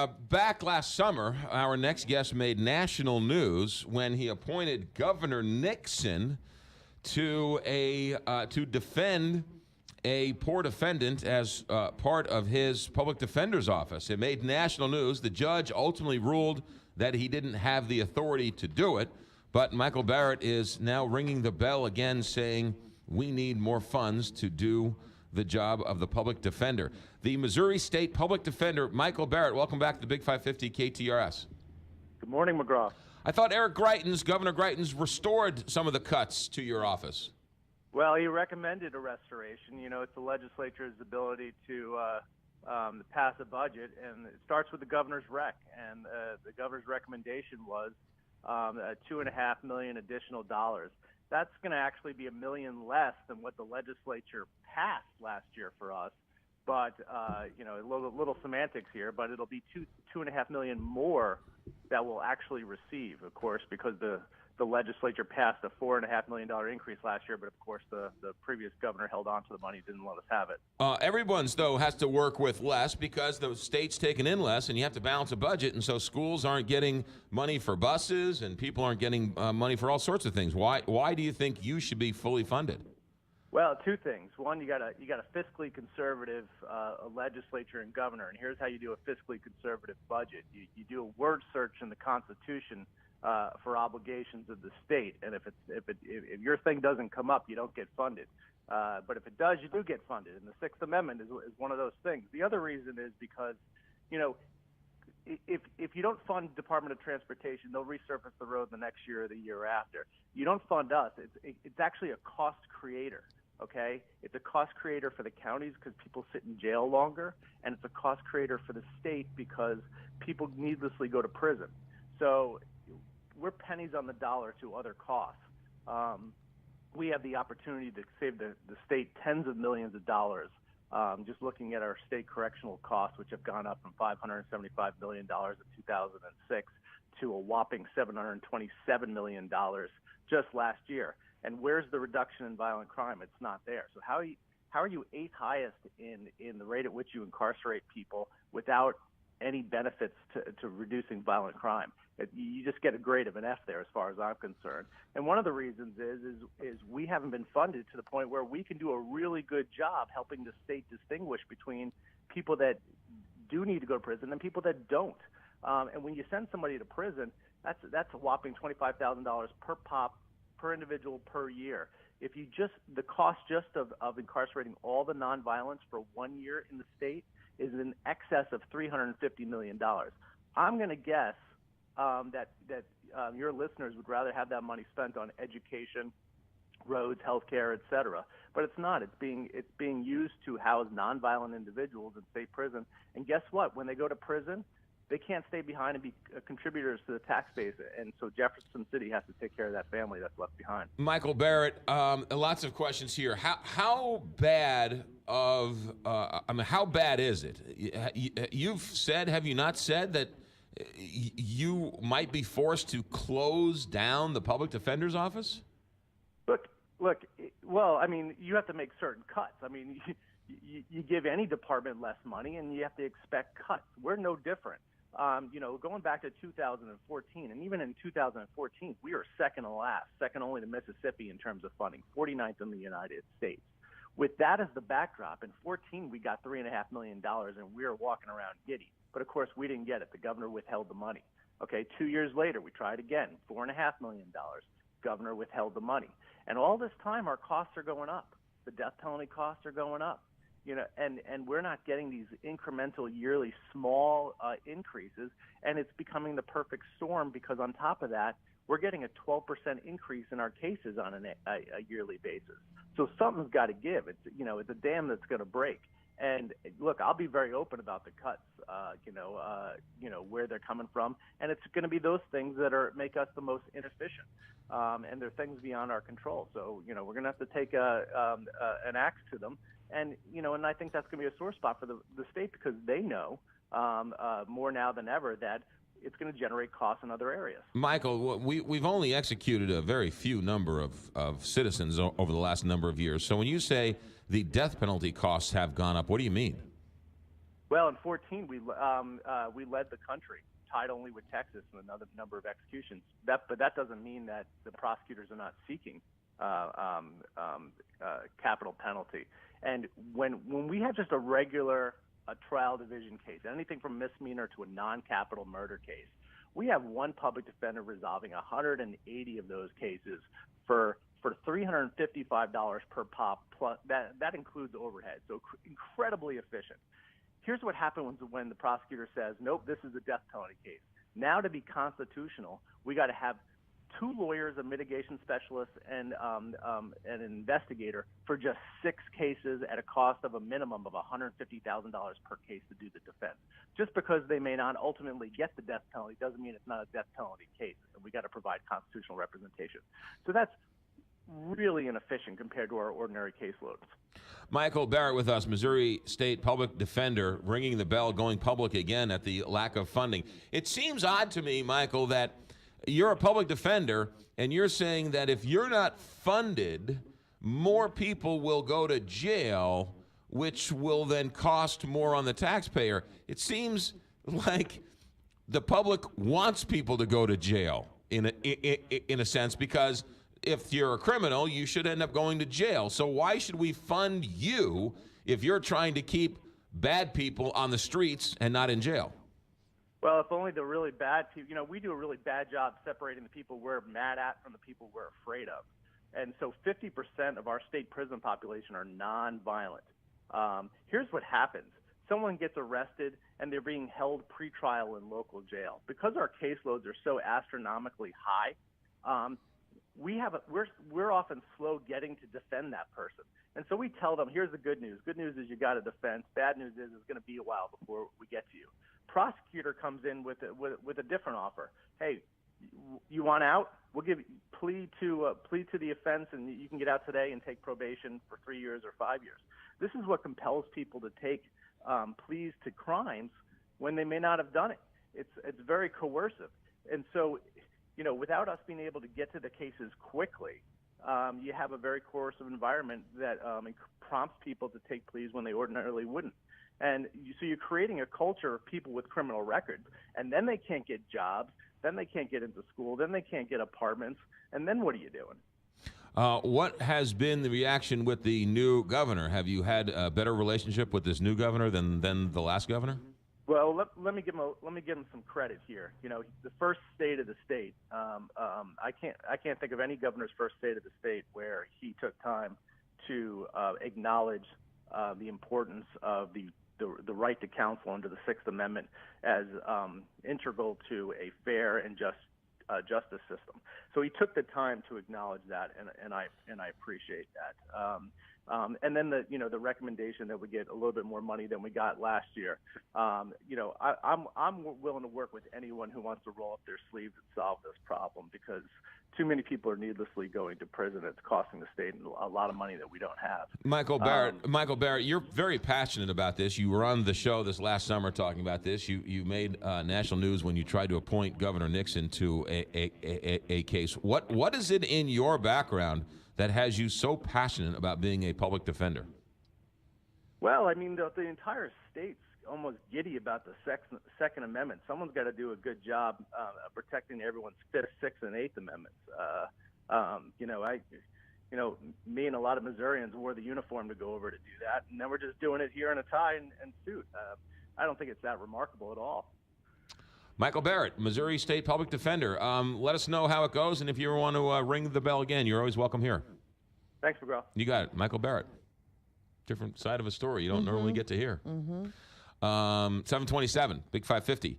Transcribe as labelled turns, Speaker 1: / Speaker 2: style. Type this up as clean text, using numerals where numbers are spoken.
Speaker 1: back last summer, our next guest made national news when he appointed Governor Nixon to defend a poor defendant as part of his public defender's office. It made national news. The judge ultimately ruled that he didn't have the authority to do it, but Michael Barrett is now ringing the bell again, saying we need more funds to do the job of the public defender. The Missouri State Public Defender, Michael Barrett, welcome back to the Big 550 KTRS.
Speaker 2: Good morning, McGraw.
Speaker 1: I thought Governor Greitens, restored some of the cuts to your office.
Speaker 2: Well, he recommended a restoration. You know, it's the legislature's ability to pass a budget, and it starts with the governor's rec. And the governor's recommendation was $2.5 million additional dollars. That's going to actually be $1 million less than what the legislature passed last year for us. But you know, a little semantics here, but it'll be $2.5 million more that we'll actually receive, of course, because the legislature passed a $4.5 million increase last year, but of course the previous governor held on to the money, didn't let us have it.
Speaker 1: Everyone's, though, has to work with less because the state's taking in less, and you have to balance a budget, and so schools aren't getting money for buses, and people aren't getting money for all sorts of things. Why do you think you should be fully funded?
Speaker 2: Well, two things. One, you got a fiscally conservative legislature and governor, and here's how you do a fiscally conservative budget. You do a word search in the Constitution for obligations of the state, and if your thing doesn't come up, you don't get funded. But if it does, you do get funded, and the Sixth Amendment is one of those things. The other reason is because, you know, if you don't fund Department of Transportation, they'll resurface the road the next year or the year after. You don't fund us; it's actually a cost creator. Okay, it's a cost creator for the counties because people sit in jail longer, and it's a cost creator for the state because people needlessly go to prison. So we're pennies on the dollar to other costs. We have the opportunity to save the state tens of millions of dollars just looking at our state correctional costs, which have gone up from $575 million in 2006 to a whopping $727 million just last year. And where's the reduction in violent crime? It's not there. So how are you eighth highest in the rate at which you incarcerate people without any benefits to reducing violent crime? You just get a grade of an F there as far as I'm concerned. And one of the reasons is we haven't been funded to the point where we can do a really good job helping the state distinguish between people that do need to go to prison and people that don't. And when you send somebody to prison, that's a whopping $25,000 per pop, per individual per year. If you the cost just of incarcerating all the nonviolence for 1 year in the state is in excess of $350 million. I'm going to guess that your listeners would rather have that money spent on education, roads, healthcare, et cetera. But it's not. It's being used to house nonviolent individuals in state prison. And guess what? When they go to prison, they can't stay behind and be contributors to the tax base, and so Jefferson City has to take care of that family that's left behind.
Speaker 1: Michael Barrett, lots of questions here. How bad how bad is it? You've said, have you not said, that you might be forced to close down the public defender's office?
Speaker 2: Look. Well, I mean, you have to make certain cuts. I mean, you give any department less money, and you have to expect cuts. We're no different. You know, going back to 2014, and even in 2014, we were second to last, second only to Mississippi in terms of funding, 49th in the United States. With that as the backdrop, in 2014 we got $3.5 million, and we were walking around giddy. But of course, we didn't get it. The governor withheld the money. Okay, 2 years later, we tried again, $4.5 million. Governor withheld the money. And all this time, our costs are going up. The death penalty costs are going up. You know, and we're not getting these incremental yearly small increases, and it's becoming the perfect storm because on top of that, we're getting a 12% increase in our cases on a yearly basis. So something's got to give. It's a dam that's going to break. And look, I'll be very open about the cuts, where they're coming from, and it's going to be those things that make us the most inefficient, and they're things beyond our control. So we're going to have to take an axe to them, and I think that's going to be a sore spot for the state because they know more now than ever that it's going to generate costs in other areas.
Speaker 1: Michael, we've only executed a very few number of citizens over the last number of years. So when you say the death penalty costs have gone up, what do you mean?
Speaker 2: Well, in 14, we led the country, tied only with Texas and another number of executions. But that doesn't mean that the prosecutors are not seeking capital penalty. And when we have just a regular trial division case, anything from misdemeanor to a non-capital murder case, we have one public defender resolving 180 of those cases for $355 per pop. Plus that includes overhead. So incredibly efficient. Here's what happens when the prosecutor says, nope, this is a death penalty case. Now, to be constitutional, we got to have 2 lawyers, a mitigation specialist, and an investigator for just 6 cases at a cost of a minimum of $150,000 per case to do the defense. Just because they may not ultimately get the death penalty doesn't mean it's not a death penalty case, and we got to provide constitutional representation. So that's really inefficient compared to our ordinary caseloads.
Speaker 1: Michael Barrett with us, Missouri State Public Defender, ringing the bell, going public again at the lack of funding. It seems odd to me, Michael, that you're a public defender and you're saying that if you're not funded, more people will go to jail, which will then cost more on the taxpayer. It seems like the public wants people to go to jail in a sense, because if you're a criminal, you should end up going to jail. So why should we fund you if you're trying to keep bad people on the streets and not in jail?
Speaker 2: Well, if only the really bad people, we do a really bad job separating the people we're mad at from the people we're afraid of. And so 50% of our state prison population are nonviolent. Here's what happens. Someone gets arrested and they're being held pretrial in local jail. Because our caseloads are so astronomically high, we're often slow getting to defend that person. And so we tell them, here's the good news. Good news is you got a defense. Bad news is it's going to be a while before we get to you. Prosecutor comes in with a different offer. Hey, you want out? We'll give you plea to the offense, and you can get out today and take probation for 3 years or 5 years. This is what compels people to take pleas to crimes when they may not have done it. It's very coercive. And so, without us being able to get to the cases quickly, you have a very coercive environment that prompts people to take pleas when they ordinarily wouldn't. And so you're creating a culture of people with criminal records, and then they can't get jobs, then they can't get into school, then they can't get apartments, and then what are you doing?
Speaker 1: What has been the reaction with the new governor? Have you had a better relationship with this new governor than the last governor?
Speaker 2: Well, let me give him some credit here. The first state of the state. I can't think of any governor's first state of the state where he took time to acknowledge the importance of the right to counsel under the Sixth Amendment as integral to a fair and just justice system. So he took the time to acknowledge that, and I appreciate that. And then the recommendation that we get a little bit more money than we got last year. I'm willing to work with anyone who wants to roll up their sleeves and solve this problem, because too many people are needlessly going to prison. It's costing the state a lot of money that we don't have.
Speaker 1: Michael Barrett, you're very passionate about this. You were on the show this last summer talking about this. You made national news when you tried to appoint Governor Nixon to a case. What is it in your background that has you so passionate about being a public defender?
Speaker 2: Well, I mean, the entire state's almost giddy about the Second Amendment. Someone's got to do a good job protecting everyone's Fifth, Sixth, and Eighth Amendments. Me and a lot of Missourians wore the uniform to go over to do that, and then we're just doing it here in a tie and suit. I don't think it's that remarkable at all.
Speaker 1: Michael Barrett, Missouri State Public Defender. Let us know how it goes, and if you want to ring the bell again, you're always welcome here.
Speaker 2: Thanks, McGraw.
Speaker 1: You got it. Michael Barrett. Different side of a story you don't normally get to hear. 727, Big 550.